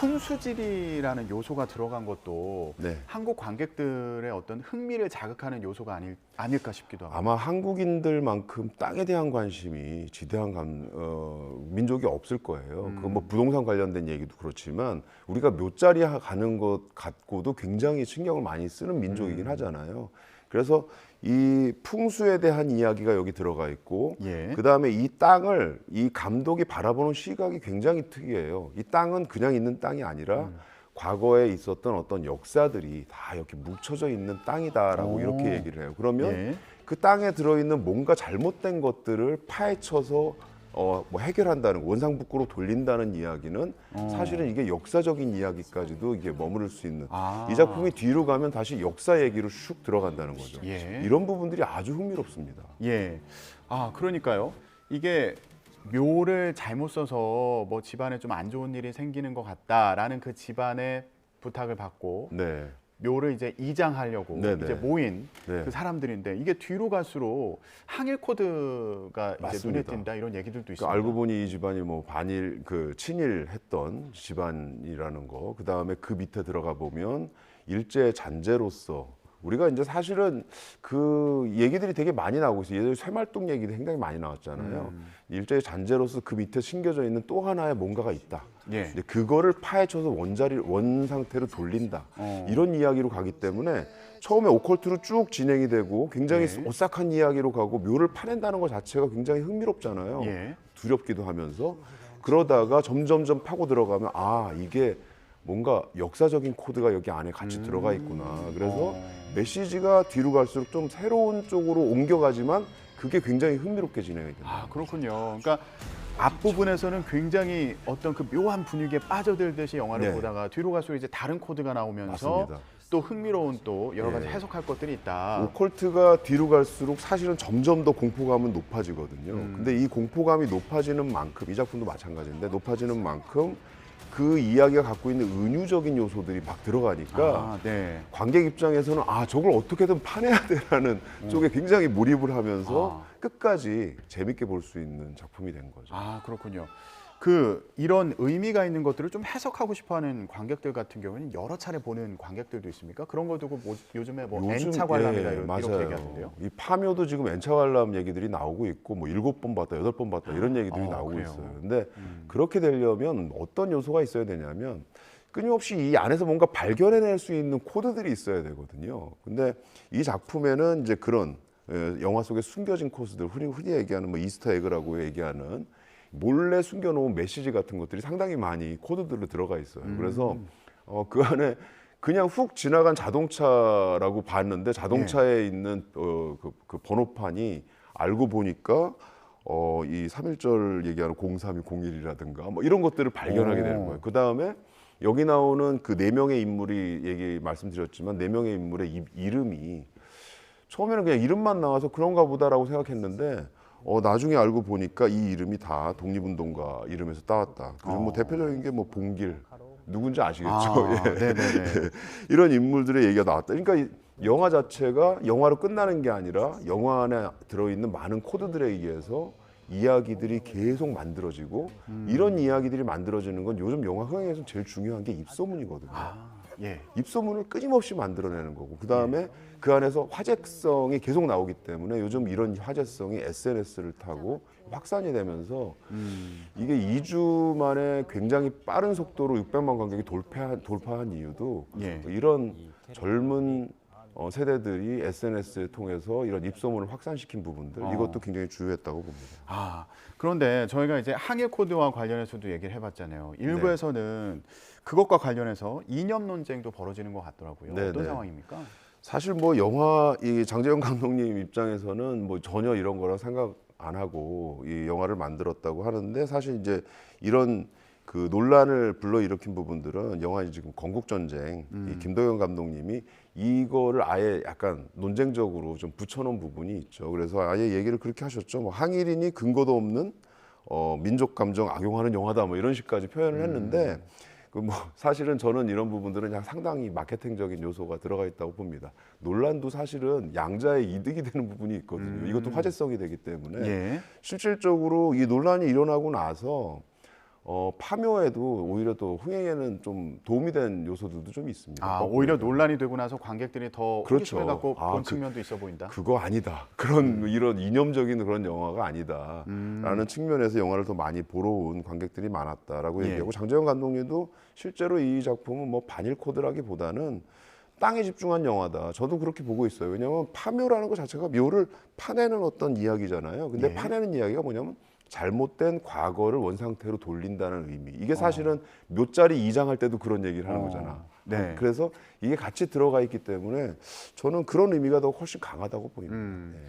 풍수지리라는 요소가 들어간 것도 네. 한국 관객들의 어떤 흥미를 자극하는 요소가 아닐까 싶기도 하고. 아마 한국인들만큼 땅에 대한 관심이 지대한 민족이 없을 거예요. 그 뭐 부동산 관련된 얘기도 그렇지만 우리가 묘자리 가는 것 갖고도 굉장히 신경을 많이 쓰는 민족이긴 하잖아요. 그래서 이 풍수에 대한 이야기가 여기 들어가 있고, 예. 그 다음에 이 땅을 이 감독이 바라보는 시각이 굉장히 특이해요. 이 땅은 그냥 있는 땅이 아니라 과거에 있었던 어떤 역사들이 다 이렇게 뭉쳐져 있는 땅이다라고 오. 이렇게 얘기를 해요. 그러면 예. 그 땅에 들어있는 뭔가 잘못된 것들을 파헤쳐서 뭐 해결한다는, 원상복구로 돌린다는 이야기는 사실은 이게 역사적인 이야기까지도 이게 머무를 수 있는, 이 작품이 뒤로 가면 다시 역사 얘기로 슉 들어간다는 거죠. 예. 이런 부분들이 아주 흥미롭습니다. 예. 그러니까요. 이게 묘를 잘못 써서 뭐 집안에 좀 안 좋은 일이 생기는 것 같다라는 그 집안의 부탁을 받고 네. 묘를 이제 이장하려고 네네. 이제 모인 네. 그 사람들인데, 이게 뒤로 갈수록 항일 코드가 이제 눈에 맞습니다. 띈다 이런 얘기들도 있습니다. 그러니까 알고 보니 이 집안이 뭐 친일했던 집안이라는 거. 그 다음에 그 밑에 들어가 보면 일제 잔재로서, 우리가 이제 사실은 그 얘기들이 되게 많이 나오고 있어요. 예전에 쇠말뚝 얘기도 굉장히 많이 나왔잖아요. 일제의 잔재로서 그 밑에 심겨져 있는 또 하나의 뭔가가 있다. 예. 근데 그거를 파헤쳐서 원 상태로 돌린다. 이런 이야기로 가기 때문에 처음에 오컬트로 쭉 진행이 되고 굉장히 예. 오싹한 이야기로 가고 묘를 파낸다는 것 자체가 굉장히 흥미롭잖아요. 예. 두렵기도 하면서. 그러다가 점점점 파고 들어가면 이게 뭔가 역사적인 코드가 여기 안에 같이 들어가 있구나. 그래서 메시지가 뒤로 갈수록 좀 새로운 쪽으로 옮겨가지만 그게 굉장히 흥미롭게 진행이 됩니다. 그렇군요. 그러니까 앞부분에서는 굉장히 어떤 그 묘한 분위기에 빠져들듯이 영화를 네. 보다가 뒤로 갈수록 이제 다른 코드가 나오면서 맞습니다. 또 흥미로운 또 여러 가지 예. 해석할 것들이 있다. 오컬트가 뒤로 갈수록 사실은 점점 더 공포감은 높아지거든요. 근데 이 공포감이 높아지는 만큼, 이 작품도 마찬가지인데 높아지는 만큼 그 이야기가 갖고 있는 은유적인 요소들이 막 들어가니까 네. 관객 입장에서는 저걸 어떻게든 파내야 되라는 쪽에 굉장히 몰입을 하면서 끝까지 재밌게 볼 수 있는 작품이 된 거죠. 그렇군요. 이런 의미가 있는 것들을 좀 해석하고 싶어하는 관객들 같은 경우는 여러 차례 보는 관객들도 있습니까? 그런 거 두고 요즘에 N차 관람이다 이렇게 맞아요. 얘기하던데요. 이 파묘도 지금 N차 관람 얘기들이 나오고 있고 뭐 7번 봤다, 8번 봤다 이런 얘기들이 나오고 그래요? 있어요. 근데 그렇게 되려면 어떤 요소가 있어야 되냐면 끊임없이 이 안에서 뭔가 발견해낼 수 있는 코드들이 있어야 되거든요. 근데 이 작품에는 이제 그런 영화 속에 숨겨진 코드들, 흔히 얘기하는 뭐 이스터 에그라고 얘기하는 몰래 숨겨놓은 메시지 같은 것들이 상당히 많이 코드들로 들어가 있어요. 그래서 그 안에 그냥 훅 지나간 자동차라고 봤는데 자동차에 있는 그 번호판이 알고 보니까 이 3.1절 얘기하는 03201이라든가 뭐 이런 것들을 발견하게 되는 거예요. 그 다음에 여기 나오는 그 4명의 인물이 말씀드렸지만 4명의 인물의 이름이 처음에는 그냥 이름만 나와서 그런가 보다라고 생각했는데 나중에 알고 보니까 이 이름이 다 독립운동가 이름에서 따왔다. 그래서 뭐 대표적인 게 뭐 봉길, 누군지 아시겠죠? 예. 네네네. 이런 인물들의 얘기가 나왔다. 그러니까 이 영화 자체가 영화로 끝나는 게 아니라 영화 안에 들어있는 많은 코드들에 의해서 이야기들이 계속 만들어지고 이런 이야기들이 만들어지는 건 요즘 영화 흥행에서 제일 중요한 게 입소문이거든요. 예. 입소문을 끊임없이 만들어내는 거고 그 다음에 그 안에서 화제성이 계속 나오기 때문에 요즘 이런 화제성이 SNS를 타고 확산이 되면서 이게 2주 만에 굉장히 빠른 속도로 600만 관객이 돌파한 이유도 이런 젊은 세대들이 SNS를 통해서 이런 입소문을 확산시킨 부분들 이것도 굉장히 주요했다고 봅니다. 그런데 저희가 이제 항일 코드와 관련해서도 얘기를 해봤잖아요. 일부에서는 그것과 관련해서 이념 논쟁도 벌어지는 것 같더라고요. 네, 어떤 네. 상황입니까? 사실 뭐 이 장재영 감독님 입장에서는 뭐 전혀 이런 거랑 생각 안 하고 이 영화를 만들었다고 하는데 사실 이제 이런 그 논란을 불러일으킨 부분들은 영화 지금 건국전쟁 이 김도영 감독님이 이거를 아예 약간 논쟁적으로 좀 붙여놓은 부분이 있죠. 그래서 아예 얘기를 그렇게 하셨죠. 뭐 항일인이 근거도 없는 민족 감정 악용하는 영화다 뭐 이런 식까지 표현을 했는데 그 뭐 사실은 저는 이런 부분들은 그냥 상당히 마케팅적인 요소가 들어가 있다고 봅니다. 논란도 사실은 양자의 이득이 되는 부분이 있거든요. 이것도 화제성이 되기 때문에 실질적으로 이 논란이 일어나고 나서 파묘에도 오히려 또 흥행에는 좀 도움이 된 요소들도 좀 있습니다. 아, 오히려 논란이 되고 나서 관객들이 더 그렇죠. 호기심을 갖고 아, 본 측면도 있어 보인다. 그거 아니다. 그런 이런 이념적인 그런 영화가 아니다라는 측면에서 영화를 더 많이 보러 온 관객들이 많았다라고 예. 얘기하고 장재현 감독님도 실제로 이 작품은 뭐 반일 코드라기보다는 땅에 집중한 영화다. 저도 그렇게 보고 있어요. 왜냐하면 파묘라는 것 자체가 묘를 파내는 어떤 이야기잖아요. 근데 예. 파내는 이야기가 뭐냐면 잘못된 과거를 원상태로 돌린다는 의미. 이게 사실은 묘자리 이장할 때도 그런 얘기를 하는 거잖아. 네. 그래서 이게 같이 들어가 있기 때문에 저는 그런 의미가 더 훨씬 강하다고 보입니다. 네.